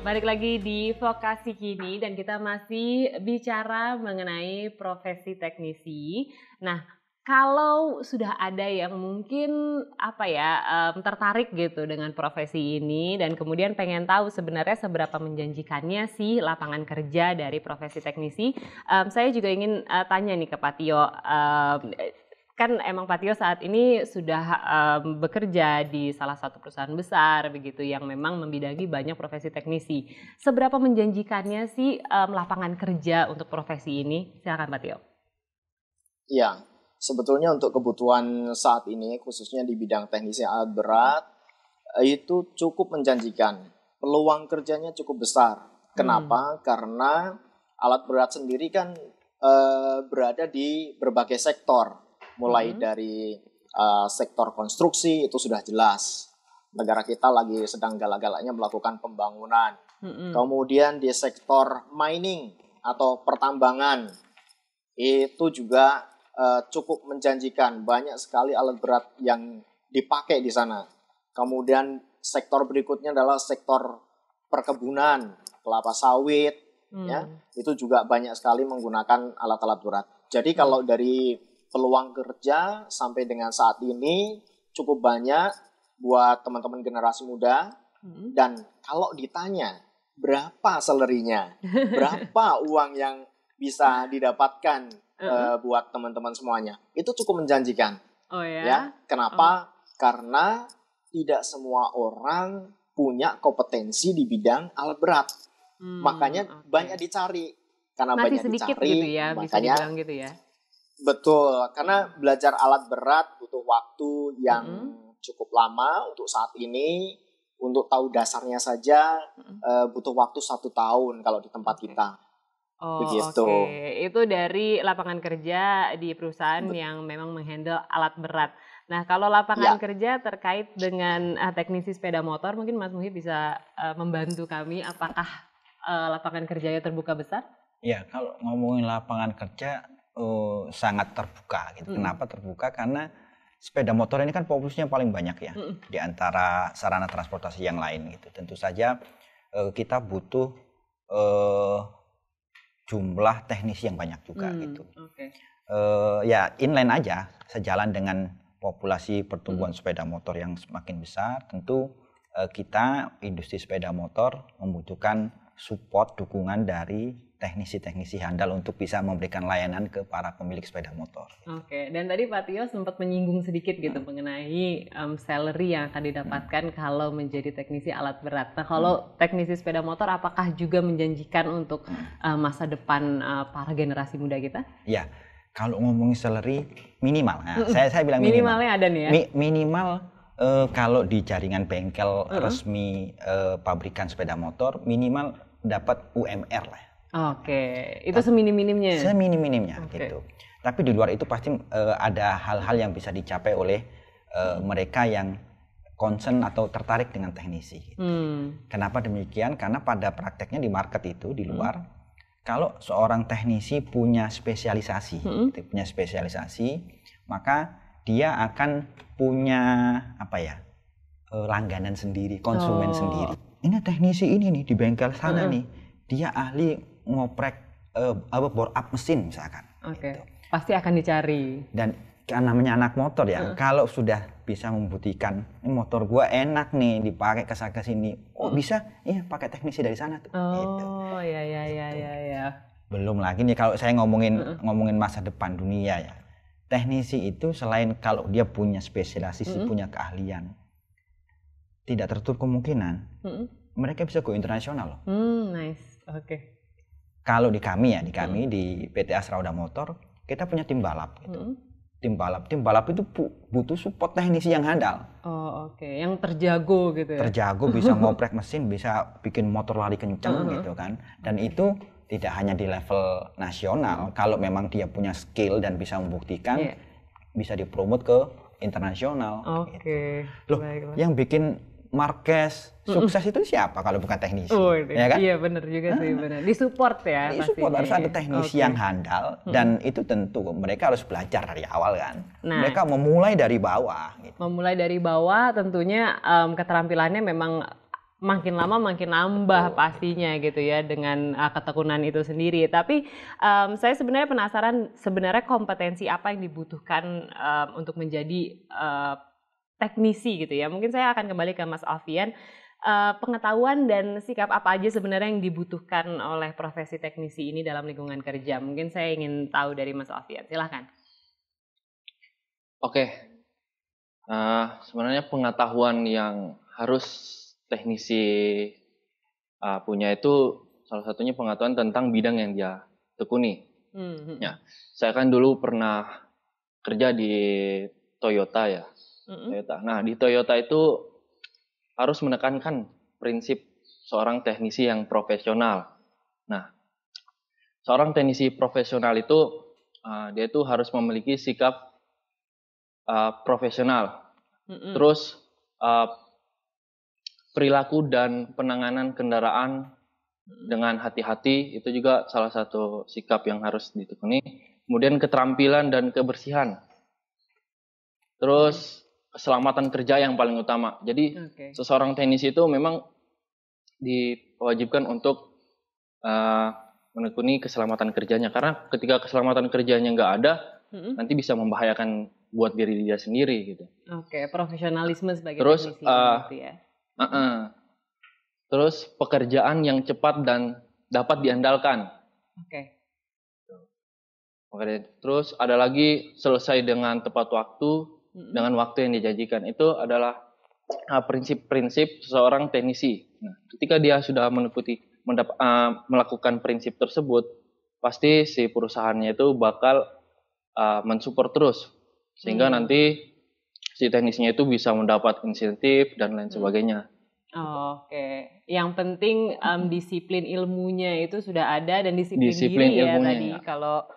balik lagi di Vokasi Kini dan kita masih bicara mengenai profesi teknisi. Nah, kalau sudah ada yang mungkin tertarik gitu dengan profesi ini dan kemudian pengen tahu sebenarnya seberapa menjanjikannya sih lapangan kerja dari profesi teknisi, saya juga ingin tanya nih ke Pak Tio. Kan emang Pak Tio saat ini sudah bekerja di salah satu perusahaan besar begitu yang memang membidangi banyak profesi teknisi. Seberapa menjanjikannya sih lapangan kerja untuk profesi ini? Silakan Pak Tio. Iya, sebetulnya untuk kebutuhan saat ini khususnya di bidang teknisi alat berat itu cukup menjanjikan. Peluang kerjanya cukup besar. Kenapa? Karena alat berat sendiri kan berada di berbagai sektor. Mulai dari sektor konstruksi itu sudah jelas. Negara kita lagi sedang galak-galaknya melakukan pembangunan. Kemudian di sektor mining atau pertambangan itu juga cukup menjanjikan. Banyak sekali alat berat yang dipakai di sana. Kemudian sektor berikutnya adalah sektor perkebunan, kelapa sawit. Ya, itu juga banyak sekali menggunakan alat-alat berat. Jadi kalau dari peluang kerja sampai dengan saat ini cukup banyak buat teman-teman generasi muda. Dan kalau ditanya berapa salary-nya, berapa uang yang bisa didapatkan buat teman-teman semuanya, itu cukup menjanjikan. Oh ya? Ya, kenapa? Karena tidak semua orang punya kompetensi di bidang alat berat. Makanya banyak dicari. Karena masih banyak sedikit dicari, gitu ya, makanya, bisa dibilang gitu ya. Betul, karena belajar alat berat butuh waktu yang cukup lama untuk saat ini. Untuk tahu dasarnya saja butuh waktu 1 tahun kalau di tempat kita. Oh, begitu. Itu dari lapangan kerja di perusahaan yang memang menghandle alat berat. Nah, kalau lapangan kerja terkait dengan teknisi sepeda motor, mungkin Mas Muhi bisa membantu kami. Apakah lapangan kerjanya terbuka besar? Ya, kalau ngomongin lapangan kerja sangat terbuka gitu. Kenapa terbuka? Karena sepeda motor ini kan populernya paling banyak ya di antara sarana transportasi yang lain gitu. Tentu saja kita butuh jumlah teknisi yang banyak juga gitu. Ya inline aja, sejalan dengan populasi pertumbuhan sepeda motor yang semakin besar, tentu kita industri sepeda motor membutuhkan support, dukungan dari teknisi-teknisi handal untuk bisa memberikan layanan ke para pemilik sepeda motor. Dan tadi Pak Tio sempat menyinggung sedikit gitu mengenai salary yang akan didapatkan kalau menjadi teknisi alat berat. Nah, kalau teknisi sepeda motor apakah juga menjanjikan untuk masa depan para generasi muda kita? Ya, kalau ngomongin salary minimal, saya bilang minimalnya ada nih ya. Minimal kalau di jaringan bengkel resmi pabrikan sepeda motor minimal dapat UMR lah. Itu seminim-minimnya. Seminim-minimnya gitu. Tapi di luar itu pasti ada hal-hal yang bisa dicapai oleh mereka yang concern atau tertarik dengan teknisi. Gitu. Kenapa demikian? Karena pada prakteknya di market itu di luar, kalau seorang teknisi punya spesialisasi, maka dia akan punya langganan sendiri, konsumen sendiri. Ini teknisi ini nih di bengkel sana nih, dia ahli ngoprek bore up mesin misalkan. Gitu. Pasti akan dicari. Dan kan namanya anak motor ya, kalau sudah bisa membuktikan motor gua enak nih dipakai kesana sini, bisa pakai teknisi dari sana tuh. Gitu. Ya. Belum lagi nih kalau saya ngomongin masa depan dunia ya, teknisi itu selain kalau dia punya spesialisasi, punya keahlian, tidak tertutup kemungkinan mereka bisa go internasional loh. Nice. Kalau di kami di PT Astra Roda Motor kita punya tim balap gitu. Tim balap itu butuh support teknisi yang handal. Yang terjago gitu ya. Terjago, bisa ngoprek mesin, bisa bikin motor lari kencang gitu kan. Dan itu tidak hanya di level nasional. Kalau memang dia punya skill dan bisa membuktikan, bisa dipromot ke internasional. Gitu. Loh, yang bikin Marquez sukses itu siapa kalau bukan teknisi? Ya kan? Iya benar juga sih, benar. Disupport ya. Disupport harus ada teknisi yang handal dan itu tentu mereka harus belajar dari awal kan. Mereka memulai dari bawah. Gitu. Memulai dari bawah tentunya keterampilannya memang makin lama makin nambah pastinya gitu ya dengan ketekunan itu sendiri. Tapi saya sebenarnya penasaran sebenarnya kompetensi apa yang dibutuhkan untuk menjadi teknisi gitu ya. Mungkin saya akan kembali ke Mas Alfian. Pengetahuan dan sikap apa aja sebenarnya yang dibutuhkan oleh profesi teknisi ini dalam lingkungan kerja? Mungkin saya ingin tahu dari Mas Alfian. Silahkan. Oke. Sebenarnya pengetahuan yang harus teknisi punya itu salah satunya pengetahuan tentang bidang yang dia tekuni. Ya, saya kan dulu pernah kerja di Toyota ya. Toyota. Nah, di Toyota itu harus menekankan prinsip seorang teknisi yang profesional. Nah, seorang teknisi profesional itu dia itu harus memiliki sikap profesional. Terus perilaku dan penanganan kendaraan dengan hati-hati itu juga salah satu sikap yang harus ditekuni. Kemudian keterampilan dan kebersihan. Terus keselamatan kerja yang paling utama. Jadi seseorang teknisi itu memang diwajibkan untuk menekuni keselamatan kerjanya. Karena ketika keselamatan kerjanya nggak ada, nanti bisa membahayakan buat diri dia sendiri gitu. Profesionalisme sebagai teknisi gitu ya. Terus pekerjaan yang cepat dan dapat diandalkan. Terus ada lagi selesai dengan tepat waktu, dengan waktu yang dijanjikan. Itu adalah prinsip-prinsip seseorang teknisi. Nah, ketika dia sudah melakukan prinsip tersebut, pasti si perusahaannya itu bakal mensupport terus. Sehingga nanti si teknisnya itu bisa mendapat insentif dan lain sebagainya. Yang penting disiplin ilmunya itu sudah ada dan disiplin diri ya tadi kalau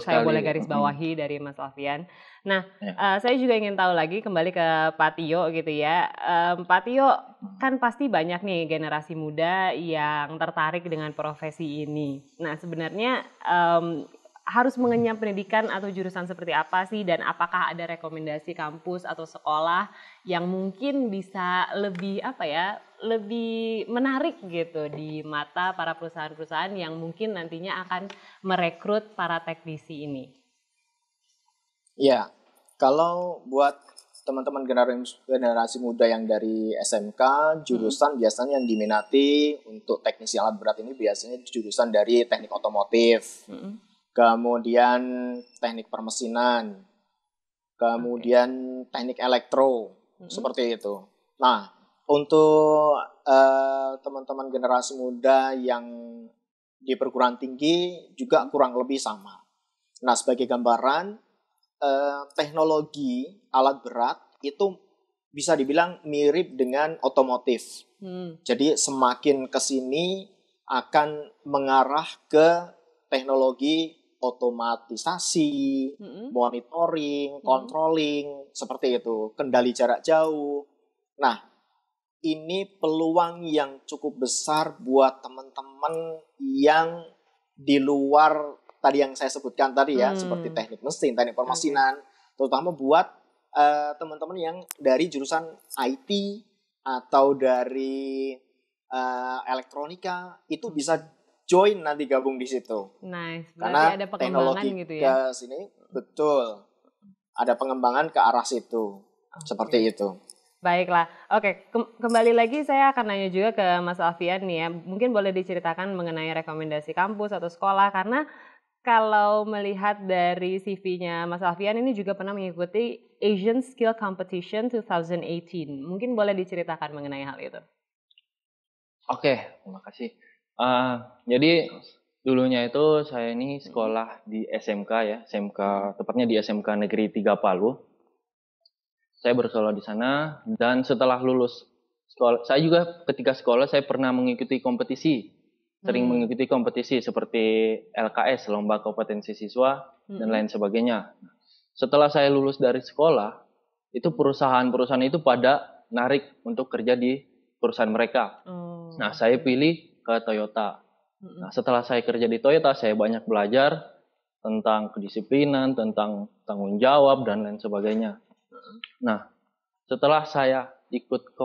saya boleh garis bawahi dari Mas Alfian. Nah, saya juga ingin tahu lagi kembali ke Pak Tio gitu ya. Pak Tio kan pasti banyak nih generasi muda yang tertarik dengan profesi ini. Nah, sebenarnya harus mengenyam pendidikan atau jurusan seperti apa sih, dan apakah ada rekomendasi kampus atau sekolah yang mungkin bisa lebih lebih menarik gitu di mata para perusahaan-perusahaan yang mungkin nantinya akan merekrut para teknisi ini? Ya, kalau buat teman-teman generasi muda yang dari SMK, jurusan biasanya yang diminati untuk teknisi alat berat ini biasanya jurusan dari teknik otomotif. Kemudian teknik permesinan, kemudian teknik elektro, seperti itu. Nah, untuk teman-teman generasi muda yang di perguruan tinggi juga kurang lebih sama. Nah, sebagai gambaran, teknologi alat berat itu bisa dibilang mirip dengan otomotif. Jadi semakin ke sini akan mengarah ke teknologi otomatisasi, monitoring, controlling, seperti itu, kendali jarak jauh. Nah, ini peluang yang cukup besar buat teman-teman yang di luar tadi yang saya sebutkan tadi ya, seperti teknik mesin, teknik permesinan, terutama buat teman-teman yang dari jurusan IT atau dari elektronika, itu bisa join nanti gabung di situ. Nice. Karena ada pengembangan teknologi gitu ya. ke sini betul. Ada pengembangan ke arah situ. Seperti itu. Baiklah. Kembali lagi saya akan nanya juga ke Mas Alfian nih ya. Mungkin boleh diceritakan mengenai rekomendasi kampus atau sekolah, karena kalau melihat dari CV-nya Mas Alfian ini juga pernah mengikuti Asian Skill Competition 2018. Mungkin boleh diceritakan mengenai hal itu. Terima kasih. Jadi dulunya itu saya ini sekolah di SMK ya, tepatnya di SMK Negeri 3 Palu. Saya bersekolah di sana, dan setelah lulus sekolah, saya juga ketika sekolah saya pernah mengikuti kompetisi, sering mengikuti kompetisi seperti LKS, Lomba Kompetensi Siswa, dan lain sebagainya. Setelah saya lulus dari sekolah, itu perusahaan-perusahaan itu pada narik untuk kerja di perusahaan mereka. Nah, saya pilih ke Toyota. Nah, setelah saya kerja di Toyota, saya banyak belajar tentang kedisiplinan, tentang tanggung jawab, dan lain sebagainya. Nah, setelah saya ikut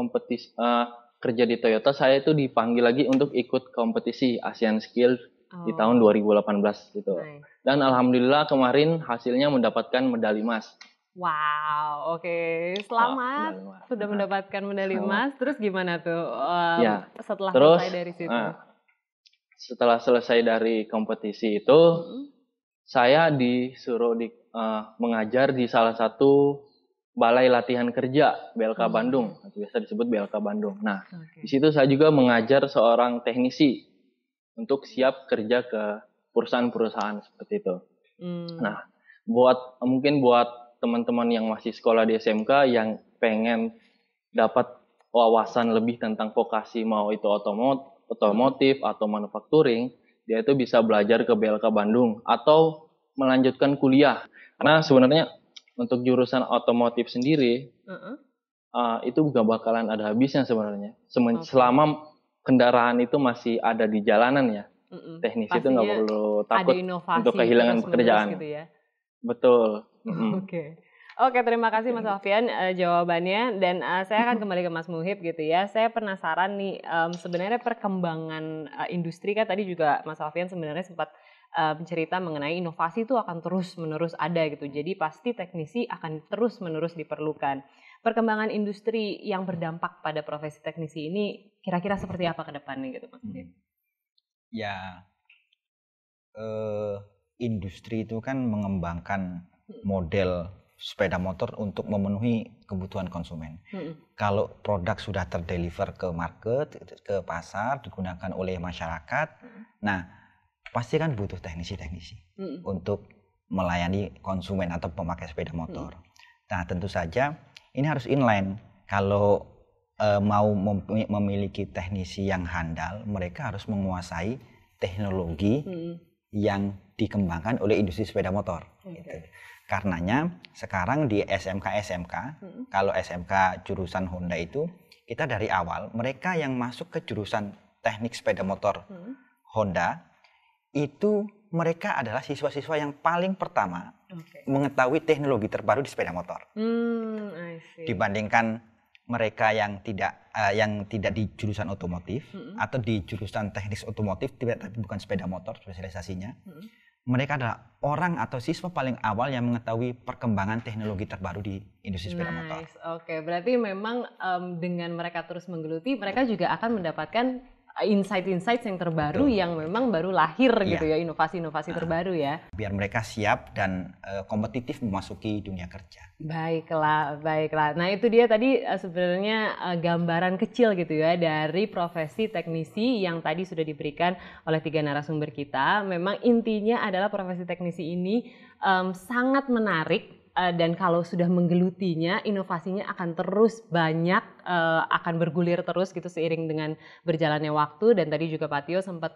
kerja di Toyota, saya itu dipanggil lagi untuk ikut kompetisi Asian Skill di tahun 2018 gitu. Nice. Dan alhamdulillah kemarin hasilnya mendapatkan medali emas. Wow, oke. Selamat sudah mendapatkan medali emas. Terus gimana tuh setelah selesai dari situ? Setelah selesai dari kompetisi itu, saya disuruh mengajar di salah satu balai latihan kerja BLK Bandung, biasa disebut BLK Bandung. Nah, di situ saya juga mengajar seorang teknisi untuk siap kerja ke perusahaan-perusahaan seperti itu. Nah, mungkin buat teman-teman yang masih sekolah di SMK yang pengen dapat wawasan lebih tentang vokasi, mau itu otomotif atau manufacturing, dia itu bisa belajar ke BLK Bandung atau melanjutkan kuliah. Karena sebenarnya untuk jurusan otomotif sendiri itu gak bakalan ada habisnya sebenarnya. Selama kendaraan itu masih ada di jalanan ya. Teknisi itu nggak perlu takut untuk kehilangan pekerjaan. Gitu ya? Betul. Oke, terima kasih Mas Alfian jawabannya, dan saya akan kembali ke Mas Muhib gitu ya. Saya penasaran nih, sebenarnya perkembangan industri kan tadi juga Mas Alfian sebenarnya sempat cerita mengenai inovasi itu akan terus-menerus ada gitu. Jadi pasti teknisi akan terus-menerus diperlukan. Perkembangan industri yang berdampak pada profesi teknisi ini kira-kira seperti apa ke depannya gitu Mas Muhib? Ya, industri itu kan mengembangkan model sepeda motor untuk memenuhi kebutuhan konsumen. Kalau produk sudah terdeliver ke market, ke pasar, digunakan oleh masyarakat, nah pasti kan butuh teknisi-teknisi untuk melayani konsumen atau pemakai sepeda motor. Nah tentu saja ini harus inline. Kalau mau memiliki teknisi yang handal, mereka harus menguasai teknologi yang dikembangkan oleh industri sepeda motor. Gitu. Karenanya sekarang di SMK, kalau SMK jurusan Honda itu, kita dari awal mereka yang masuk ke jurusan teknik sepeda motor Honda, itu mereka adalah siswa-siswa yang paling pertama mengetahui teknologi terbaru di sepeda motor. Dibandingkan mereka yang tidak di jurusan otomotif atau di jurusan teknik otomotif tapi bukan sepeda motor spesialisasinya. Mereka adalah orang atau siswa paling awal yang mengetahui perkembangan teknologi terbaru di industri sepeda motor. Oke, berarti memang dengan mereka terus menggeluti, mereka juga akan mendapatkan insight-insight yang terbaru yang memang baru lahir gitu ya, inovasi-inovasi terbaru ya. Biar mereka siap dan kompetitif memasuki dunia kerja. Baiklah. Nah itu dia tadi sebenarnya gambaran kecil gitu ya dari profesi teknisi yang tadi sudah diberikan oleh 3 narasumber kita. Memang intinya adalah profesi teknisi ini sangat menarik. Dan kalau sudah menggelutinya, inovasinya akan terus banyak, akan bergulir terus gitu seiring dengan berjalannya waktu. Dan tadi juga Pak Tio sempat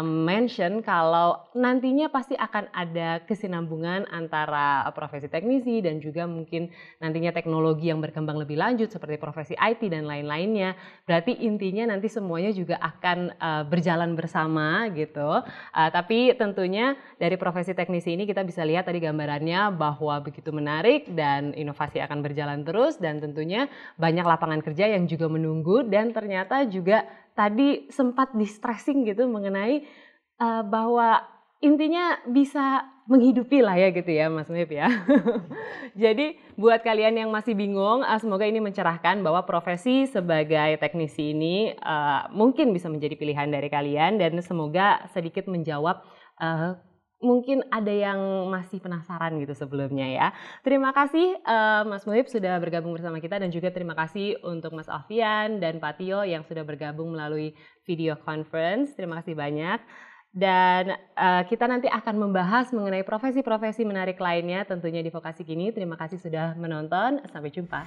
mention kalau nantinya pasti akan ada kesinambungan antara profesi teknisi dan juga mungkin nantinya teknologi yang berkembang lebih lanjut seperti profesi IT dan lain-lainnya. Berarti intinya nanti semuanya juga akan berjalan bersama gitu. Tapi tentunya dari profesi teknisi ini kita bisa lihat tadi gambarannya bahwa begitu menarik dan inovasi akan berjalan terus, dan tentunya banyak lapangan kerja yang juga menunggu, dan ternyata juga tadi sempat di-stressing gitu mengenai bahwa intinya bisa menghidupi lah ya gitu ya Mas Muhib ya. Jadi buat kalian yang masih bingung, semoga ini mencerahkan bahwa profesi sebagai teknisi ini mungkin bisa menjadi pilihan dari kalian, dan semoga sedikit menjawab mungkin ada yang masih penasaran gitu sebelumnya ya. Terima kasih Mas Muhib sudah bergabung bersama kita, dan juga terima kasih untuk Mas Alfian dan Pak Tio yang sudah bergabung melalui video conference. Terima kasih banyak. Dan kita nanti akan membahas mengenai profesi-profesi menarik lainnya tentunya di Vokasi Kini. Terima kasih sudah menonton. Sampai jumpa.